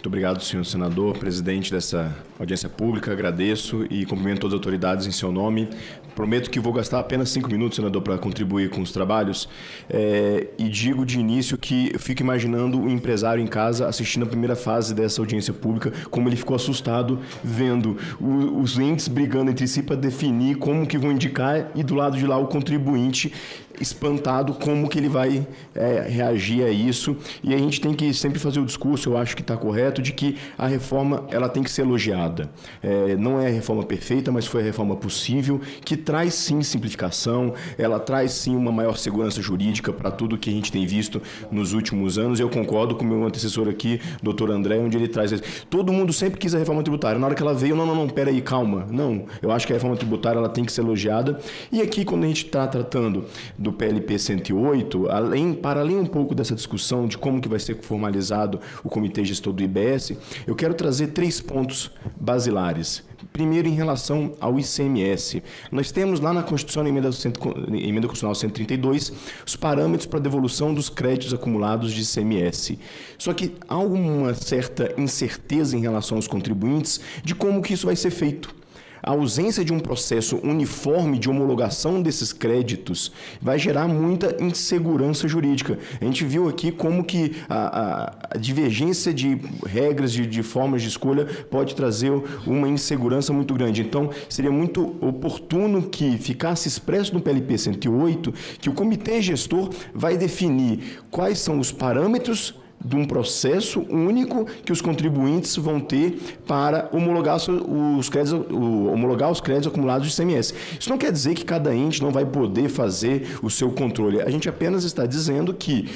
Muito obrigado, senhor senador, presidente dessa audiência pública. Agradeço e cumprimento todas as autoridades em seu nome. Prometo que vou gastar apenas 5 minutos, senador, para contribuir com os trabalhos. E digo de início que eu fico imaginando o empresário em casa assistindo a primeira fase dessa audiência pública, como ele ficou assustado vendo os entes brigando entre si para definir como que vão indicar e do lado de lá o contribuinte espantado como que ele vai reagir a isso. E a gente tem que sempre fazer o discurso, eu acho que está correto, de que a reforma ela tem que ser elogiada. Não é a reforma perfeita, mas foi a reforma possível, que traz sim simplificação, ela traz sim uma maior segurança jurídica para tudo que a gente tem visto nos últimos anos. Eu concordo com o meu antecessor aqui, doutor André, onde ele traz isso. Todo mundo sempre quis a reforma tributária. Na hora que ela veio, não, peraí, calma. Não, eu acho que a reforma tributária ela tem que ser elogiada. E aqui, quando a gente está tratando do PLP 108, para além um pouco dessa discussão de como que vai ser formalizado o Comitê Gestor do IBS, eu quero trazer 3 pontos basilares. Primeiro, em relação ao ICMS. Nós temos lá na Constituição, na Emenda Constitucional 132, os parâmetros para devolução dos créditos acumulados de ICMS. Só que há uma certa incerteza em relação aos contribuintes de como que isso vai ser feito. A ausência de um processo uniforme de homologação desses créditos vai gerar muita insegurança jurídica. A gente viu aqui como que a divergência de regras, de formas de escolha, pode trazer uma insegurança muito grande. Então, seria muito oportuno que ficasse expresso no PLP 108 que o comitê gestor vai definir quais são os parâmetros de um processo único que os contribuintes vão ter para homologar os créditos acumulados de ICMS. Isso não quer dizer que cada ente não vai poder fazer o seu controle. A gente apenas está dizendo que,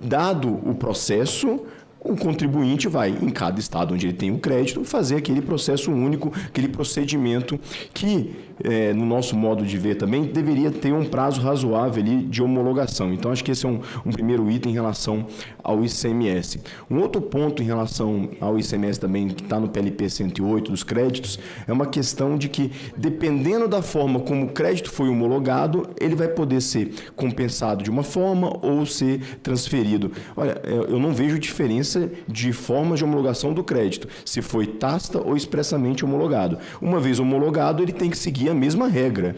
dado o processo, o contribuinte vai, em cada estado onde ele tem o crédito, fazer aquele processo único, aquele procedimento que, no nosso modo de ver também, deveria ter um prazo razoável ali de homologação. Então, acho que esse é um primeiro item em relação ao ICMS. Um outro ponto em relação ao ICMS também, que está no PLP 108, dos créditos, é uma questão de que, dependendo da forma como o crédito foi homologado, ele vai poder ser compensado de uma forma ou ser transferido. Olha, eu não vejo diferença de formas de homologação do crédito, se foi tácita ou expressamente homologado. Uma vez homologado, ele tem que seguir a mesma regra,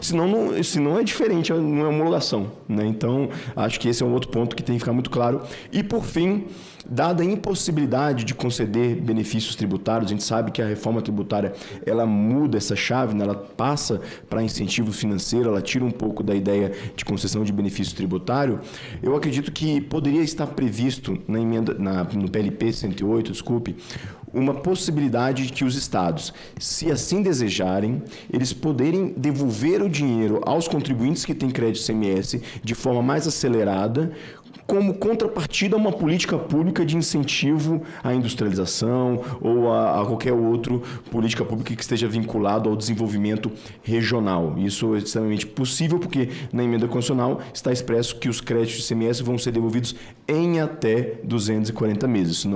senão é diferente, não é homologação, né? Então, acho que esse é um outro ponto que tem que ficar muito claro. E, por fim, dada a impossibilidade de conceder benefícios tributários, a gente sabe que a reforma tributária ela muda essa chave, né? Ela passa para incentivo financeiro, ela tira um pouco da ideia de concessão de benefício tributário. Eu acredito que poderia estar previsto na emenda, no PLP 108, uma possibilidade de que os estados, se assim desejarem, eles poderem devolver o dinheiro aos contribuintes que têm crédito ICMS de forma mais acelerada, como contrapartida a uma política pública de incentivo à industrialização ou a qualquer outra política pública que esteja vinculado ao desenvolvimento regional. Isso é extremamente possível porque na emenda constitucional está expresso que os créditos de ICMS vão ser devolvidos em até 240 meses. Isso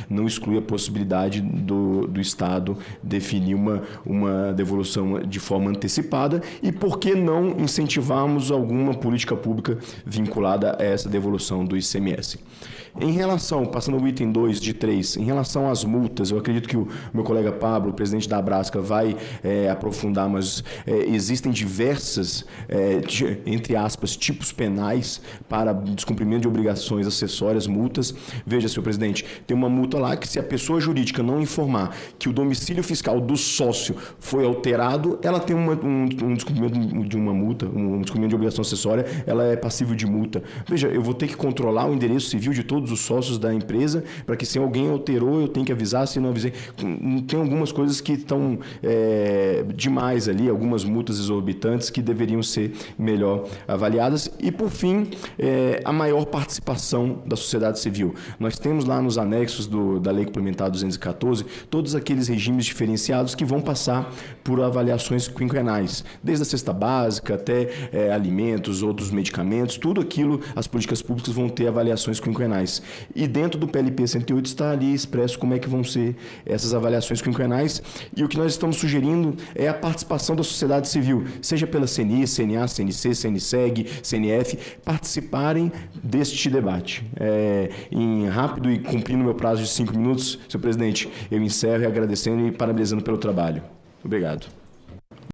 não exclui a possibilidade do Estado definir uma devolução de forma antecipada e por que não incentivarmos alguma política pública vinculada a essa devolução do ICMS. Em relação, passando ao item 2 de 3, em relação às multas, eu acredito que o meu colega Pablo, o presidente da Abrasca, vai aprofundar, mas existem diversas, entre aspas, tipos penais para descumprimento de obrigações acessórias, multas. Veja, senhor presidente, tem uma multa lá que se a pessoa jurídica não informar que o domicílio fiscal do sócio foi alterado, ela tem um descumprimento de uma multa, um descumprimento de obrigação acessória, ela é passível de multa. Veja, eu vou ter que controlar o endereço civil de todos os sócios da empresa, para que se alguém alterou, eu tenho que avisar, se não avisei. Tem algumas coisas que estão demais ali, algumas multas exorbitantes que deveriam ser melhor avaliadas. E, por fim, a maior participação da sociedade civil. Nós temos lá nos anexos da Lei Complementar 214, todos aqueles regimes diferenciados que vão passar por avaliações quinquenais, desde a cesta básica até alimentos, outros medicamentos, tudo aquilo, as políticas públicas vão ter avaliações quinquenais. quinquenais. E dentro do PLP 108 está ali expresso como é que vão ser essas avaliações quinquenais. E o que nós estamos sugerindo é a participação da sociedade civil, seja pela CNI, CNA, CNC, CNSEG, CNF, participarem deste debate. Em rápido e cumprindo meu prazo de 5 minutos, senhor presidente, eu encerro agradecendo e parabenizando pelo trabalho. Obrigado.